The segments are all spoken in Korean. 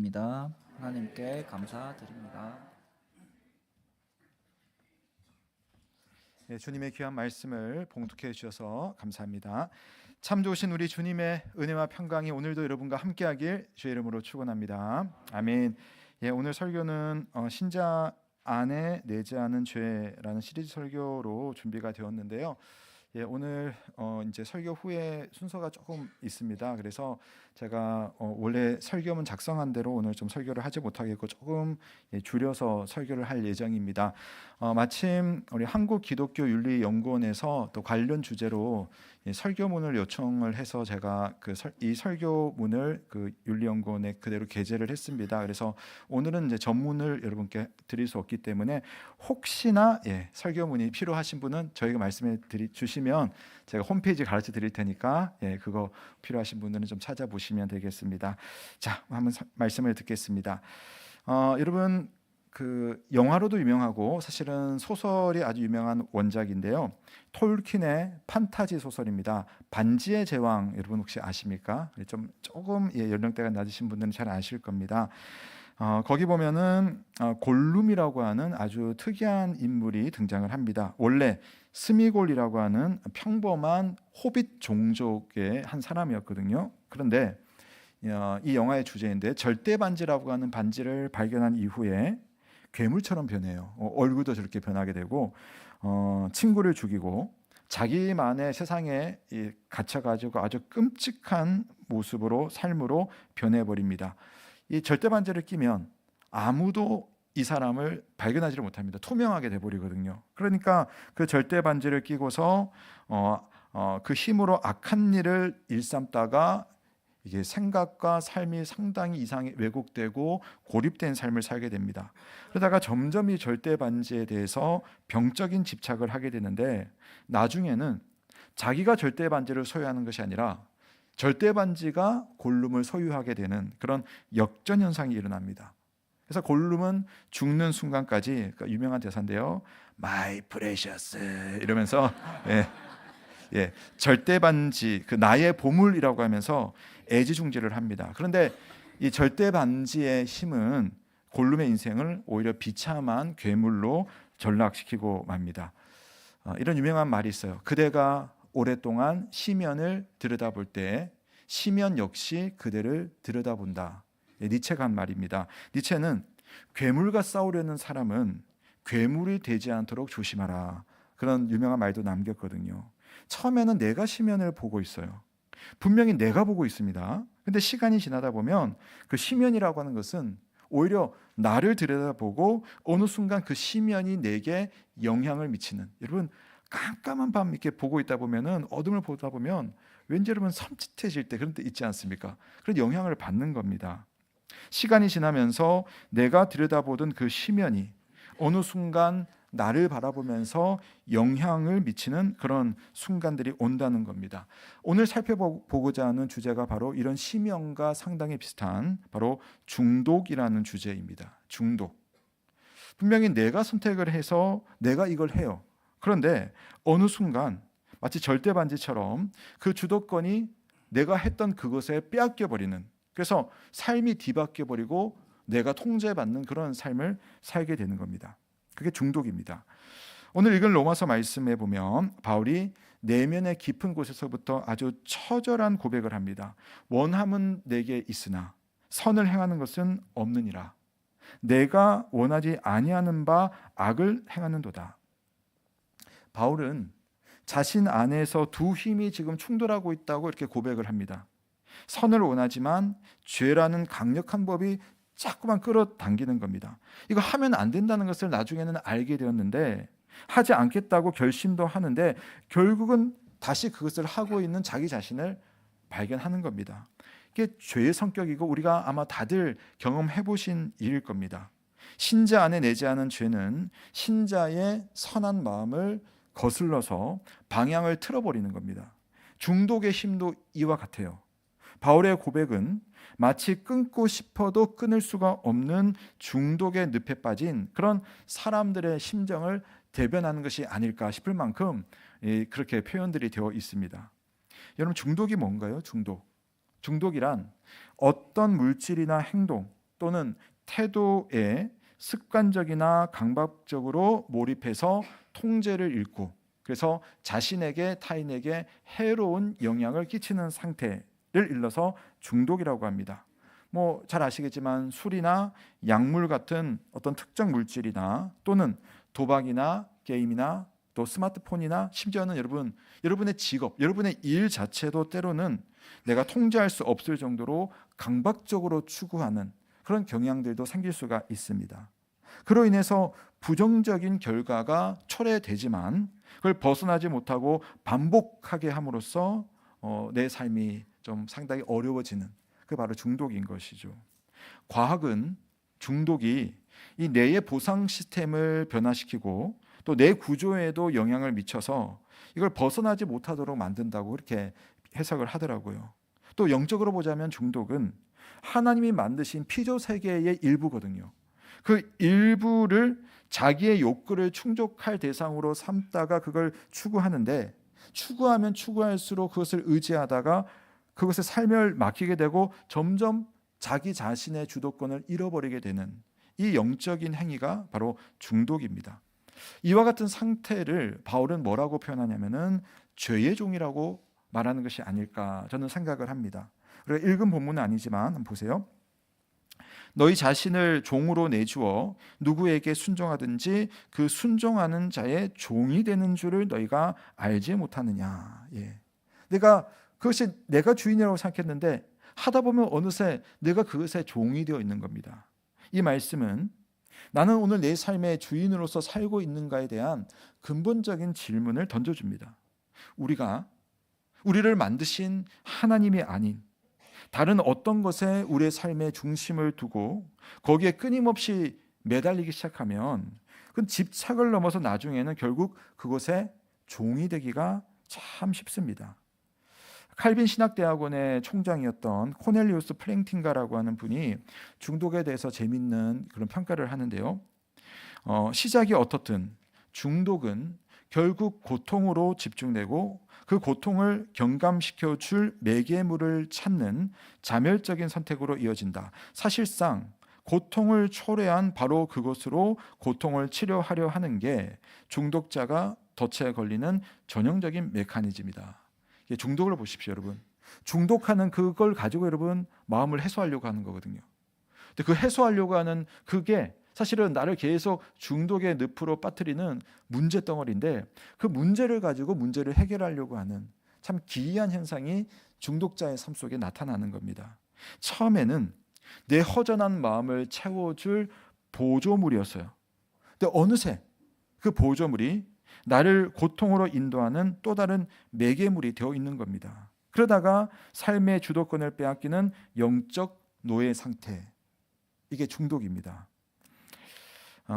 입니다. 하나님께 감사드립니다. 네, 주님의 귀한 말씀을 봉독해 주셔서 감사합니다. 참 좋으신 우리 주님의 은혜와 평강이 오늘도 여러분과 함께하길 주의 이름으로 축원합니다. 아멘. 오늘 설교는 신자 안에 내지 않은 죄라는 시리즈 설교로 준비가 되었는데요. 오늘 이제 설교 후에 순서가 조금 있습니다. 그래서 제가 원래 설교문 작성한 대로 오늘 좀 설교를 하지 못하겠고 조금 줄여서 설교를 할 예정입니다. 마침 우리 한국기독교윤리연구원에서 또 관련 주제로 설교문을 요청을 해서 제가 이 설교문을 그 윤리연구원에 그대로 게재를 했습니다. 그래서 오늘은 이제 전문을 여러분께 드릴 수 없기 때문에 혹시나 설교문이 필요하신 분은 저희가 말씀해 주시면 제가 홈페이지 가르쳐 드릴 테니까 그거 필요하신 분들은 좀 찾아보시면 되겠습니다. 자, 한번 말씀을 듣겠습니다. 여러분 그 영화로도 유명하고 사실은 소설이 아주 유명한 원작인데요. 톨킨의 판타지 소설입니다. 반지의 제왕 여러분 혹시 아십니까? 조금 연령대가 낮으신 분들은 잘 아실 겁니다. 거기 보면은 골룸이라고 하는 아주 특이한 인물이 등장을 합니다. 원래 스미골이라고 하는 평범한 호빗 종족의 한 사람이었거든요. 그런데 이 영화의 주제인데 절대 반지라고 하는 반지를 발견한 이후에 괴물처럼 변해요. 얼굴도 저렇게 변하게 되고 친구를 죽이고 자기만의 세상에 갇혀가지고 아주 끔찍한 모습으로 삶으로 변해버립니다. 이 절대 반지를 끼면 아무도 이 사람을 발견하지를 못합니다. 투명하게 돼버리거든요. 그러니까 그 절대 반지를 끼고서 그 힘으로 악한 일을 일삼다가 이게 생각과 삶이 상당히 이상이 왜곡되고 고립된 삶을 살게 됩니다. 그러다가 점점 이 절대 반지에 대해서 병적인 집착을 하게 되는데 나중에는 자기가 절대 반지를 소유하는 것이 아니라 절대 반지가 골룸을 소유하게 되는 그런 역전 현상이 일어납니다. 그래서 골룸은 죽는 순간까지 그러니까 유명한 대사인데요. My precious 이러면서 절대 반지 그 나의 보물이라고 하면서 애지중지를 합니다. 그런데 이 절대 반지의 힘은 골룸의 인생을 오히려 비참한 괴물로 전락시키고 맙니다. 이런 유명한 말이 있어요. 그대가 오랫동안 시면을 들여다볼 때 시면 역시 그대를 들여다본다. 니체가 한 말입니다. 니체는 괴물과 싸우려는 사람은 괴물이 되지 않도록 조심하라. 그런 유명한 말도 남겼거든요. 처음에는 내가 시면을 보고 있어요. 분명히 내가 보고 있습니다. 근데 시간이 지나다 보면 그 시면이라고 하는 것은 오히려 나를 들여다보고 어느 순간 그 시면이 내게 영향을 미치는, 여러분 깜깜한 밤 이렇게 보고 있다 보면은 어둠을 보다 보면 왠지 여러분 섬찟해질 때 그런 때 있지 않습니까? 그런 영향을 받는 겁니다. 시간이 지나면서 내가 들여다보던 그 시면이 어느 순간 나를 바라보면서 영향을 미치는 그런 순간들이 온다는 겁니다. 오늘 살펴보고자 하는 주제가 바로 이런 시면과 상당히 비슷한 바로 중독이라는 주제입니다. 중독. 분명히 내가 선택을 해서 내가 이걸 해요. 그런데 어느 순간 마치 절대 반지처럼 그 주도권이 내가 했던 그것에 빼앗겨 버리는, 그래서 삶이 뒤바뀌어 버리고 내가 통제받는 그런 삶을 살게 되는 겁니다. 그게 중독입니다. 오늘 읽은 로마서 말씀에 보면 바울이 내면의 깊은 곳에서부터 아주 처절한 고백을 합니다. 원함은 내게 있으나 선을 행하는 것은 없느니라. 내가 원하지 아니하는 바 악을 행하는도다. 바울은 자신 안에서 두 힘이 지금 충돌하고 있다고 이렇게 고백을 합니다. 선을 원하지만 죄라는 강력한 법이 자꾸만 끌어당기는 겁니다. 이거 하면 안 된다는 것을 나중에는 알게 되었는데 하지 않겠다고 결심도 하는데 결국은 다시 그것을 하고 있는 자기 자신을 발견하는 겁니다. 이게 죄의 성격이고 우리가 아마 다들 경험해 보신 일일 겁니다. 신자 안에 내지 않은 죄는 신자의 선한 마음을 거슬러서 방향을 틀어버리는 겁니다. 중독의 힘도 이와 같아요. 바울의 고백은 마치 끊고 싶어도 끊을 수가 없는 중독의 늪에 빠진 그런 사람들의 심정을 대변하는 것이 아닐까 싶을 만큼 그렇게 표현들이 되어 있습니다. 여러분 중독이 뭔가요? 중독이란 어떤 물질이나 행동 또는 태도에 습관적이나 강박적으로 몰입해서 통제를 잃고 그래서 자신에게 타인에게 해로운 영향을 끼치는 상태를 일러서 중독이라고 합니다. 뭐 잘 아시겠지만 술이나 약물 같은 어떤 특정 물질이나 또는 도박이나 게임이나 또 스마트폰이나 심지어는 여러분의 직업, 여러분의 일 자체도 때로는 내가 통제할 수 없을 정도로 강박적으로 추구하는 그런 경향들도 생길 수가 있습니다. 그로 인해서 부정적인 결과가 초래되지만 그걸 벗어나지 못하고 반복하게 함으로써 내 삶이 좀 상당히 어려워지는 그게 바로 중독인 것이죠. 과학은 중독이 이 뇌의 보상 시스템을 변화시키고 또 뇌 구조에도 영향을 미쳐서 이걸 벗어나지 못하도록 만든다고 그렇게 해석을 하더라고요. 또 영적으로 보자면 중독은 하나님이 만드신 피조 세계의 일부거든요. 그 일부를 자기의 욕구를 충족할 대상으로 삼다가 그걸 추구하는데 추구하면 추구할수록 그것을 의지하다가 그것에 삶을 맡기게 되고 점점 자기 자신의 주도권을 잃어버리게 되는 이 영적인 행위가 바로 중독입니다. 이와 같은 상태를 바울은 뭐라고 표현하냐면은 죄의 종이라고 말하는 것이 아닐까 저는 생각을 합니다. 그리고 읽은 본문은 아니지만 한번 보세요. 너희 자신을 종으로 내주어 누구에게 순종하든지 그 순종하는 자의 종이 되는 줄을 너희가 알지 못하느냐. 그것이 내가 주인이라고 생각했는데 하다 보면 어느새 내가 그것의 종이 되어 있는 겁니다. 이 말씀은 나는 오늘 내 삶의 주인으로서 살고 있는가에 대한 근본적인 질문을 던져줍니다. 우리를 만드신 하나님이 아닌 다른 어떤 것에 우리의 삶의 중심을 두고 거기에 끊임없이 매달리기 시작하면 그 집착을 넘어서 나중에는 결국 그것의 종이 되기가 참 쉽습니다. 칼빈 신학대학원의 총장이었던 코넬리우스 플랭팅가라고 하는 분이 중독에 대해서 재밌는 그런 평가를 하는데요. 시작이 어떻든 중독은 결국 고통으로 집중되고 그 고통을 경감시켜 줄 매개물을 찾는 자멸적인 선택으로 이어진다. 사실상 고통을 초래한 바로 그것으로 고통을 치료하려 하는 게 중독자가 덫에 걸리는 전형적인 메커니즘이다. 중독을 보십시오, 여러분. 중독하는 그걸 가지고 여러분 마음을 해소하려고 하는 거거든요. 근데 그 해소하려고 하는 그게 사실은 나를 계속 중독의 늪으로 빠뜨리는 문제 덩어리인데 그 문제를 가지고 문제를 해결하려고 하는 참 기이한 현상이 중독자의 삶 속에 나타나는 겁니다. 처음에는 내 허전한 마음을 채워줄 보조물이었어요. 근데 어느새 그 보조물이 나를 고통으로 인도하는 또 다른 매개물이 되어 있는 겁니다. 그러다가 삶의 주도권을 빼앗기는 영적 노예 상태, 이게 중독입니다.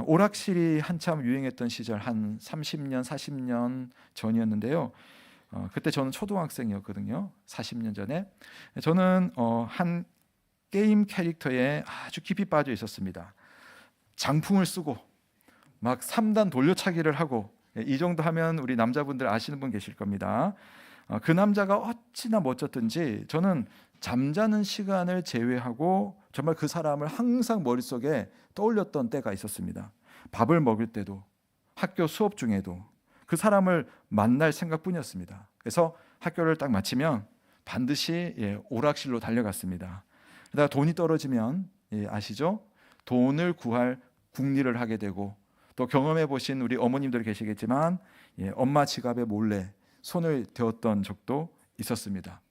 오락실이 한참 유행했던 시절 한 30년, 40년 전이었는데요. 그때 저는 초등학생이었거든요. 40년 전에. 저는 한 게임 캐릭터에 아주 깊이 빠져 있었습니다. 장풍을 쓰고 막 3단 돌려차기를 하고 이 정도 하면 우리 남자분들 아시는 분 계실 겁니다. 그 남자가 어찌나 멋졌든지 저는 잠자는 시간을 제외하고 정말 그 사람을 항상 머릿속에 떠올렸던 때가 있었습니다. 밥을 먹을 때도 학교 수업 중에도 그 사람을 만날 생각뿐이었습니다. 그래서 학교를 딱 마치면 반드시 오락실로 달려갔습니다. 그러다가 돈이 떨어지면 아시죠? 돈을 구할 궁리를 하게 되고 또 경험해 보신 우리 어머님들 계시겠지만 엄마 지갑에 몰래 손을 대었던 적도 있었습니다.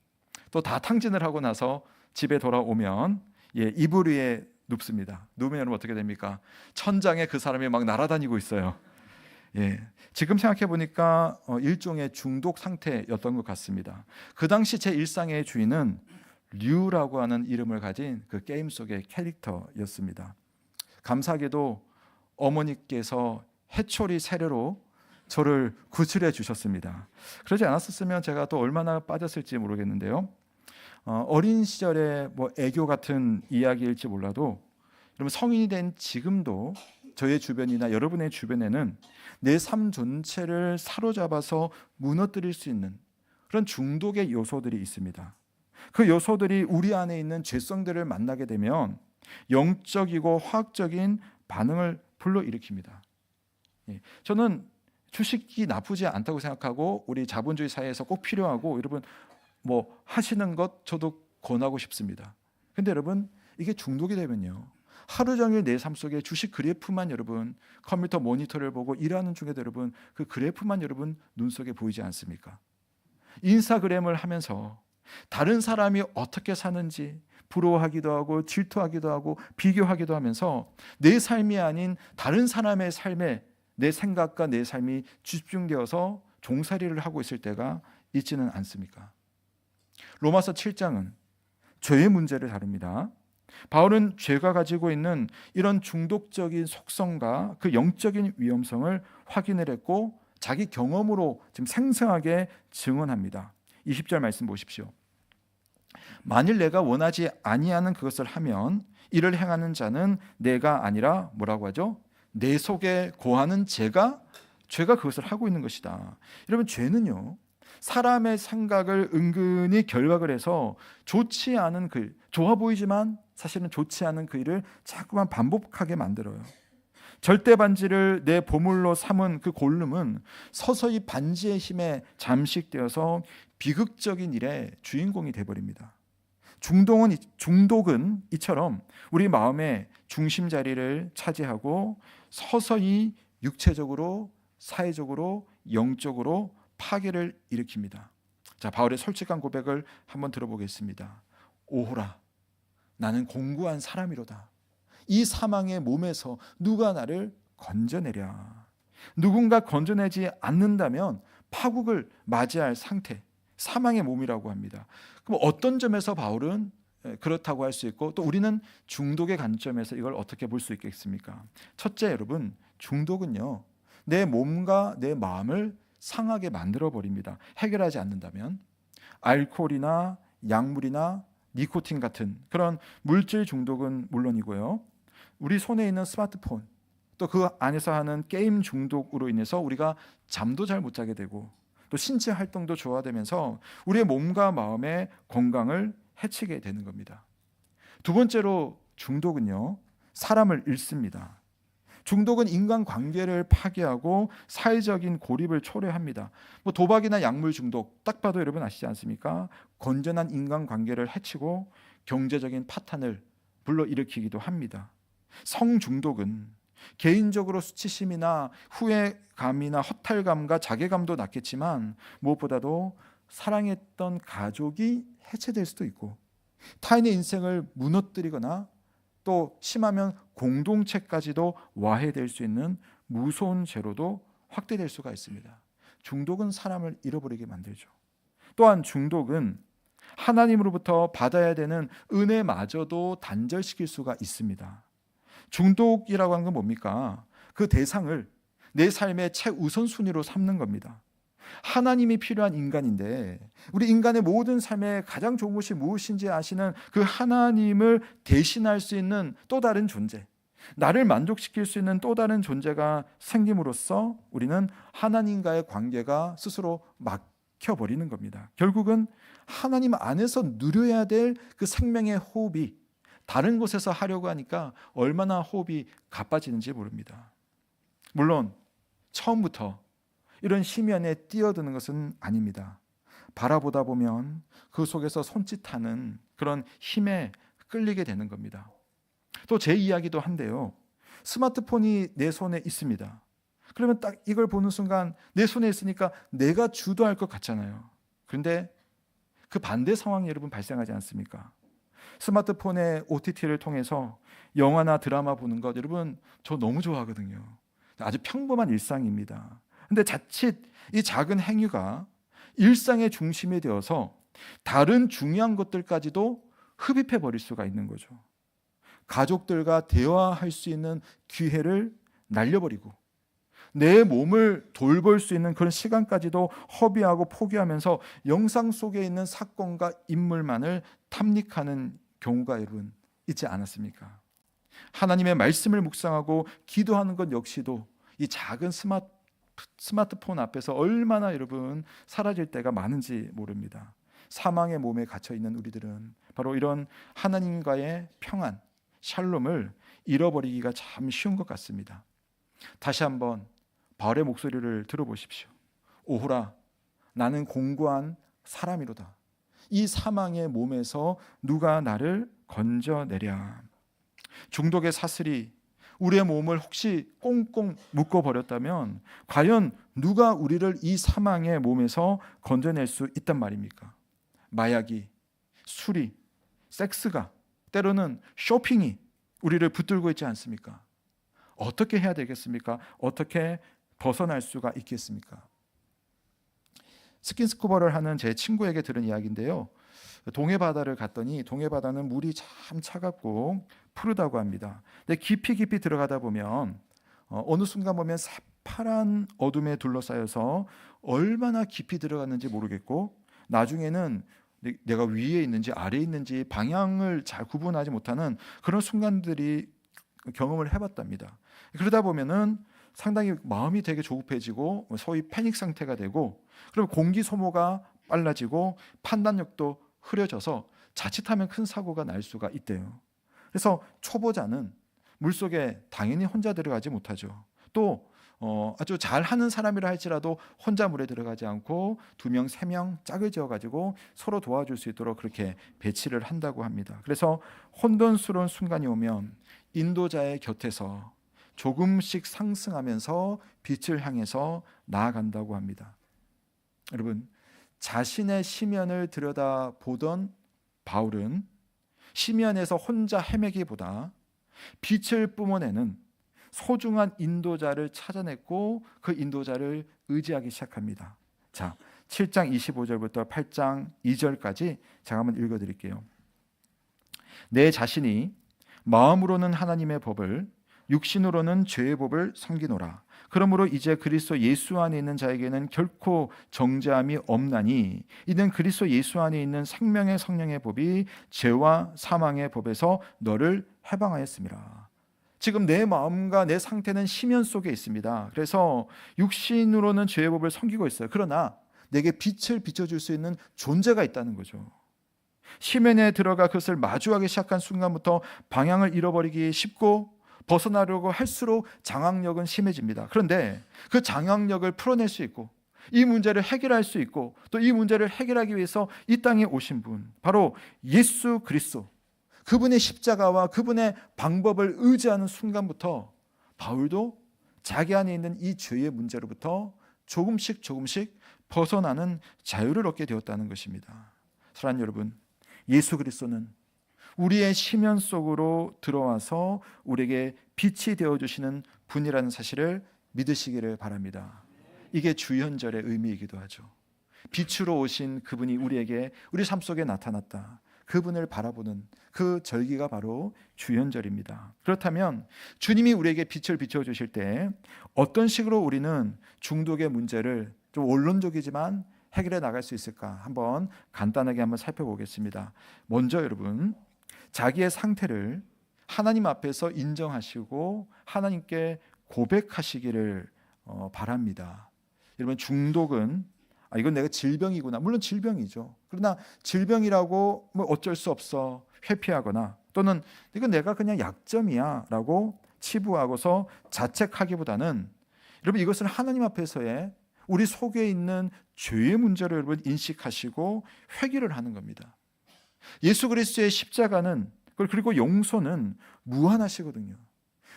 또 다 탕진을 하고 나서 집에 돌아오면 이불 위에 눕습니다. 누우면 여러분 어떻게 됩니까? 천장에 그 사람이 막 날아다니고 있어요. 지금 생각해 보니까 일종의 중독 상태였던 것 같습니다. 그 당시 제 일상의 주인은 류라고 하는 이름을 가진 그 게임 속의 캐릭터였습니다. 감사하게도 어머니께서 해초리 세례로 저를 구출해 주셨습니다. 그러지 않았었으면 제가 또 얼마나 빠졌을지 모르겠는데요. 어린 시절에 뭐 애교 같은 이야기일지 몰라도 여러분 성인이 된 지금도 저의 주변이나 여러분의 주변에는 내 삶 전체를 사로잡아서 무너뜨릴 수 있는 그런 중독의 요소들이 있습니다. 그 요소들이 우리 안에 있는 죄성들을 만나게 되면 영적이고 화학적인 반응을 불러일으킵니다. 예, 저는 주식이 나쁘지 않다고 생각하고 우리 자본주의 사회에서 꼭 필요하고 여러분 뭐 하시는 것 저도 권하고 싶습니다. 근데 여러분 이게 중독이 되면요, 하루 종일 내 삶 속에 주식 그래프만 여러분 컴퓨터 모니터를 보고 일하는 중에도 여러분 그 그래프만 여러분 눈 속에 보이지 않습니까? 인스타그램을 하면서 다른 사람이 어떻게 사는지 부러워하기도 하고 질투하기도 하고 비교하기도 하면서 내 삶이 아닌 다른 사람의 삶에 내 생각과 내 삶이 집중되어서 종살이를 하고 있을 때가 있지는 않습니까? 로마서 7장은 죄의 문제를 다룹니다. 바울은 죄가 가지고 있는 이런 중독적인 속성과 그 영적인 위험성을 확인을 했고 자기 경험으로 지금 생생하게 증언합니다. 20절 말씀 보십시오. 만일 내가 원하지 아니하는 그것을 하면 이를 행하는 자는 내가 아니라 뭐라고 하죠? 내 속에 거하는 죄가 그것을 하고 있는 것이다. 여러분 죄는요, 사람의 생각을 은근히 결박을 해서 좋지 않은 그 일, 좋아 보이지만 사실은 좋지 않은 그 일을 자꾸만 반복하게 만들어요. 절대 반지를 내 보물로 삼은 그 골룸은 서서히 반지의 힘에 잠식되어서 비극적인 일의 주인공이 되어버립니다. 중독은 이처럼 우리 마음의 중심 자리를 차지하고 서서히 육체적으로, 사회적으로, 영적으로 파괴를 일으킵니다. 자, 바울의 솔직한 고백을 한번 들어보겠습니다. 오호라, 나는 공고한 사람이로다. 이 사망의 몸에서 누가 나를 건져내랴. 누군가 건져내지 않는다면 파국을 맞이할 상태, 사망의 몸이라고 합니다. 그럼 어떤 점에서 바울은 그렇다고 할 수 있고 또 우리는 중독의 관점에서 이걸 어떻게 볼 수 있겠습니까? 첫째, 여러분, 중독은요, 내 몸과 내 마음을 상하게 만들어 버립니다. 해결하지 않는다면. 알코올이나 약물이나 니코틴 같은 그런 물질 중독은 물론이고요, 우리 손에 있는 스마트폰, 또 그 안에서 하는 게임 중독으로 인해서 우리가 잠도 잘 못 자게 되고 또 신체 활동도 저하되면서 우리의 몸과 마음의 건강을 해치게 되는 겁니다. 두 번째로 중독은요, 사람을 잃습니다. 중독은 인간관계를 파괴하고 사회적인 고립을 초래합니다. 뭐 도박이나 약물 중독 딱 봐도 여러분 아시지 않습니까? 건전한 인간관계를 해치고 경제적인 파탄을 불러일으키기도 합니다. 성중독은 개인적으로 수치심이나 후회감이나 허탈감과 자괴감도 낳겠지만 무엇보다도 사랑했던 가족이 해체될 수도 있고 타인의 인생을 무너뜨리거나 또 심하면 공동체까지도 와해될 수 있는 무서운 죄로도 확대될 수가 있습니다. 중독은 사람을 잃어버리게 만들죠. 또한 중독은 하나님으로부터 받아야 되는 은혜마저도 단절시킬 수가 있습니다. 중독이라고 하는 건 뭡니까? 그 대상을 내 삶의 최우선순위로 삼는 겁니다. 하나님이 필요한 인간인데 우리 인간의 모든 삶에 가장 좋은 것이 무엇인지 아시는 그 하나님을 대신할 수 있는 또 다른 존재, 나를 만족시킬 수 있는 또 다른 존재가 생김으로써 우리는 하나님과의 관계가 스스로 막혀버리는 겁니다. 결국은 하나님 안에서 누려야 될 그 생명의 호흡이 다른 곳에서 하려고 하니까 얼마나 호흡이 가빠지는지 모릅니다. 물론 처음부터 이런 심연에 뛰어드는 것은 아닙니다. 바라보다 보면 그 속에서 손짓하는 그런 힘에 끌리게 되는 겁니다. 또 제 이야기도 한데요, 스마트폰이 내 손에 있습니다. 그러면 딱 이걸 보는 순간 내 손에 있으니까 내가 주도할 것 같잖아요. 그런데 그 반대 상황이 여러분 발생하지 않습니까? 스마트폰의 OTT를 통해서 영화나 드라마 보는 것 여러분 저 너무 좋아하거든요. 아주 평범한 일상입니다. 근데 자칫 이 작은 행위가 일상의 중심이 되어서 다른 중요한 것들까지도 흡입해 버릴 수가 있는 거죠. 가족들과 대화할 수 있는 기회를 날려버리고 내 몸을 돌볼 수 있는 그런 시간까지도 허비하고 포기하면서 영상 속에 있는 사건과 인물만을 탐닉하는 경우가 여러분 있지 않았습니까? 하나님의 말씀을 묵상하고 기도하는 것 역시도 이 작은 스마트폰 앞에서 얼마나 여러분 사라질 때가 많은지 모릅니다. 사망의 몸에 갇혀 있는 우리들은 바로 이런 하나님과의 평안, 샬롬을 잃어버리기가 참 쉬운 것 같습니다. 다시 한번 바울의 목소리를 들어보십시오. 오호라, 나는 공고한 사람이로다. 이 사망의 몸에서 누가 나를 건져내랴. 중독의 사슬이 우리의 몸을 혹시 꽁꽁 묶어버렸다면 과연 누가 우리를 이 사망의 몸에서 건져낼 수 있단 말입니까? 마약이, 술이, 섹스가, 때로는 쇼핑이 우리를 붙들고 있지 않습니까? 어떻게 해야 되겠습니까? 어떻게 벗어날 수가 있겠습니까? 스킨스쿠버를 하는 제 친구에게 들은 이야기인데요. 동해 바다를 갔더니 동해 바다는 물이 참 차갑고 푸르다고 합니다. 근데 깊이 들어가다 보면 어느 순간 보면 새파란 어둠에 둘러싸여서 얼마나 깊이 들어갔는지 모르겠고 나중에는 내가 위에 있는지 아래에 있는지 방향을 잘 구분하지 못하는 그런 순간들이 경험을 해봤답니다. 그러다 보면은 상당히 마음이 되게 조급해지고 소위 패닉 상태가 되고 그럼 공기 소모가 빨라지고 판단력도 흐려져서 자칫하면 큰 사고가 날 수가 있대요. 그래서 초보자는 물속에 당연히 혼자 들어가지 못하죠. 또 아주 잘하는 사람이라 할지라도 혼자 물에 들어가지 않고 2명, 3명 짝을 지어가지고 서로 도와줄 수 있도록 그렇게 배치를 한다고 합니다. 그래서 혼돈스러운 순간이 오면 인도자의 곁에서 조금씩 상승하면서 빛을 향해서 나아간다고 합니다. 여러분, 자신의 시면을 들여다보던 바울은 시면에서 혼자 헤매기보다 빛을 뿜어내는 소중한 인도자를 찾아냈고 그 인도자를 의지하기 시작합니다. 자, 7장 25절부터 8장 2절까지 제가 한번 읽어드릴게요. 내 자신이 마음으로는 하나님의 법을 육신으로는 죄의 법을 섬기노라. 그러므로 이제 그리스도 예수 안에 있는 자에게는 결코 정죄함이 없나니 이는 그리스도 예수 안에 있는 생명의 성령의 법이 죄와 사망의 법에서 너를 해방하였습니다. 지금 내 마음과 내 상태는 심연 속에 있습니다. 그래서 육신으로는 죄의 법을 섬기고 있어요. 그러나 내게 빛을 비춰줄 수 있는 존재가 있다는 거죠. 심연에 들어가 그것을 마주하기 시작한 순간부터 방향을 잃어버리기 쉽고 벗어나려고 할수록 장악력은 심해집니다. 그런데 그 장악력을 풀어낼 수 있고 이 문제를 해결할 수 있고 또 이 문제를 해결하기 위해서 이 땅에 오신 분, 바로 예수 그리스도, 그분의 십자가와 그분의 방법을 의지하는 순간부터 바울도 자기 안에 있는 이 죄의 문제로부터 조금씩 벗어나는 자유를 얻게 되었다는 것입니다. 사랑하는 여러분, 예수 그리스도는 우리의 심연 속으로 들어와서 우리에게 빛이 되어주시는 분이라는 사실을 믿으시기를 바랍니다. 이게 주현절의 의미이기도 하죠. 빛으로 오신 그분이 우리에게 우리 삶 속에 나타났다. 그분을 바라보는 그 절기가 바로 주현절입니다. 그렇다면 주님이 우리에게 빛을 비춰주실 때 어떤 식으로 우리는 중독의 문제를 좀 원론적이지만 해결해 나갈 수 있을까? 한번 간단하게 한번 살펴보겠습니다. 먼저 여러분, 자기의 상태를 하나님 앞에서 인정하시고 하나님께 고백하시기를 바랍니다. 여러분, 중독은 이건 내가 질병이구나. 물론 질병이죠. 그러나 질병이라고 뭐 어쩔 수 없어 회피하거나 또는 이건 내가 그냥 약점이야 라고 치부하고서 자책하기보다는 여러분 이것을 하나님 앞에서의 우리 속에 있는 죄의 문제를 여러분 인식하시고 회개를 하는 겁니다. 예수 그리스도의 십자가는 그리고 용서는 무한하시거든요.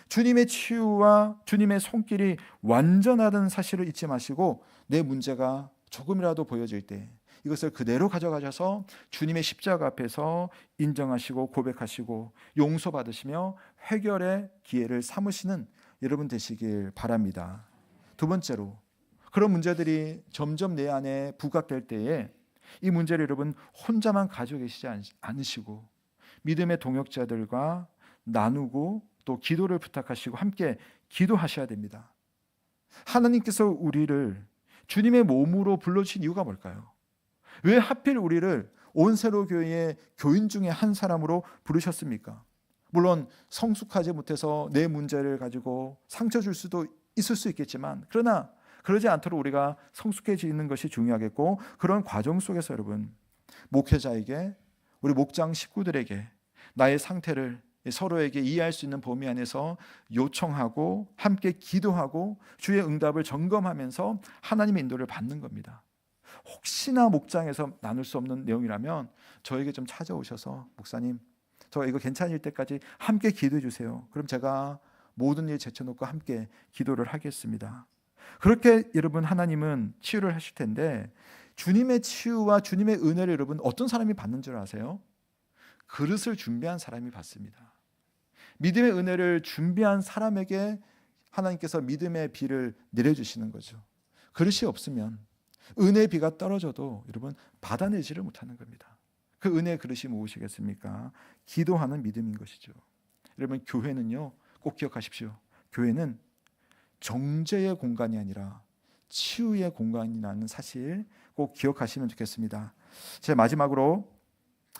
주님의 치유와 주님의 손길이 완전하다는 사실을 잊지 마시고 내 문제가 조금이라도 보여질 때 이것을 그대로 가져가셔서 주님의 십자가 앞에서 인정하시고 고백하시고 용서받으시며 해결의 기회를 삼으시는 여러분 되시길 바랍니다. 두 번째로, 그런 문제들이 점점 내 안에 부각될 때에 이 문제를 여러분 혼자만 가지고 계시지 않으시고 믿음의 동역자들과 나누고 또 기도를 부탁하시고 함께 기도하셔야 됩니다. 하나님께서 우리를 주님의 몸으로 불러주신 이유가 뭘까요? 왜 하필 우리를 온세로 교회의 교인 중에 한 사람으로 부르셨습니까? 물론 성숙하지 못해서 내 문제를 가지고 상처 줄 수도 있을 수 있겠지만 그러나 그러지 않도록 우리가 성숙해지는 것이 중요하겠고 그런 과정 속에서 여러분 목회자에게 우리 목장 식구들에게 나의 상태를 서로에게 이해할 수 있는 범위 안에서 요청하고 함께 기도하고 주의 응답을 점검하면서 하나님의 인도를 받는 겁니다. 혹시나 목장에서 나눌 수 없는 내용이라면 저에게 좀 찾아오셔서 목사님, 저 이거 괜찮을 때까지 함께 기도해 주세요. 그럼 제가 모든 일 제쳐놓고 함께 기도를 하겠습니다. 그렇게 여러분 하나님은 치유를 하실 텐데 주님의 치유와 주님의 은혜를 여러분 어떤 사람이 받는 줄 아세요? 그릇을 준비한 사람이 받습니다. 믿음의 은혜를 준비한 사람에게 하나님께서 믿음의 비를 내려주시는 거죠. 그릇이 없으면 은혜의 비가 떨어져도 여러분 받아내지를 못하는 겁니다. 그 은혜의 그릇이 무엇이겠습니까? 기도하는 믿음인 것이죠. 여러분 교회는요, 꼭 기억하십시오. 교회는 정죄의 공간이 아니라 치유의 공간이라는 사실 꼭 기억하시면 좋겠습니다. 제 마지막으로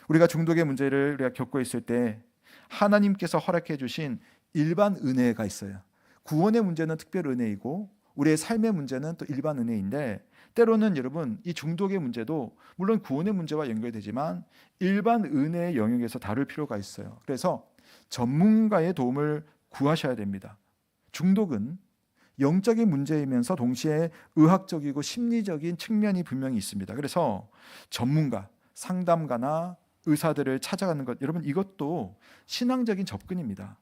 우리가 중독의 문제를 우리가 겪고 있을 때 하나님께서 허락해 주신 일반 은혜가 있어요. 구원의 문제는 특별 은혜이고 우리의 삶의 문제는 또 일반 은혜인데 때로는 여러분 이 중독의 문제도 물론 구원의 문제와 연결되지만 일반 은혜의 영역에서 다룰 필요가 있어요. 그래서 전문가의 도움을 구하셔야 됩니다. 중독은 영적인 문제이면서 동시에 의학적이고 심리적인 측면이 분명히 있습니다. 그래서 전문가, 상담가나 의사들을 찾아가는 것, 여러분 이것도 신앙적인 접근입니다.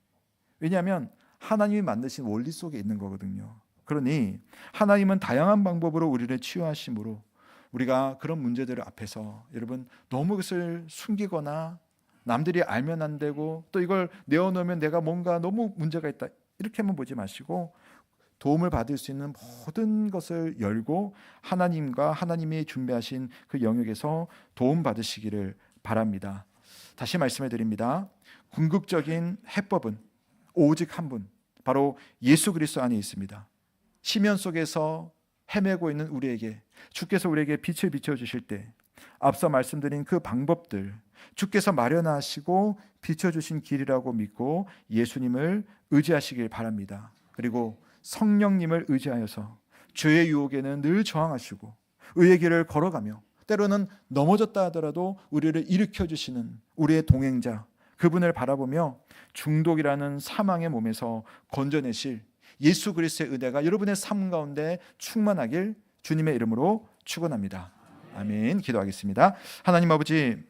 왜냐하면 하나님이 만드신 원리 속에 있는 거거든요. 그러니 하나님은 다양한 방법으로 우리를 치유하심으로 우리가 그런 문제들 앞에서 여러분 너무 그것을 숨기거나 남들이 알면 안 되고 또 이걸 내어놓으면 내가 뭔가 너무 문제가 있다 이렇게만 보지 마시고 도움을 받을 수 있는 모든 것을 열고 하나님과 하나님이 준비하신 그 영역에서 도움 받으시기를 바랍니다. 다시 말씀해 드립니다. 궁극적인 해법은 오직 한 분, 바로 예수 그리스도 안에 있습니다. 시면 속에서 헤매고 있는 우리에게 주께서 우리에게 빛을 비춰주실 때 앞서 말씀드린 그 방법들 주께서 마련하시고 비춰주신 길이라고 믿고 예수님을 의지하시길 바랍니다. 그리고 성령님을 의지하여서 죄의 유혹에는 늘 저항하시고 의의 길을 걸어가며 때로는 넘어졌다 하더라도 우리를 일으켜주시는 우리의 동행자 그분을 바라보며 중독이라는 사망의 몸에서 건져내실 예수 그리스도의 은혜가 여러분의 삶 가운데 충만하길 주님의 이름으로 축원합니다. 아멘. 기도하겠습니다. 하나님 아버지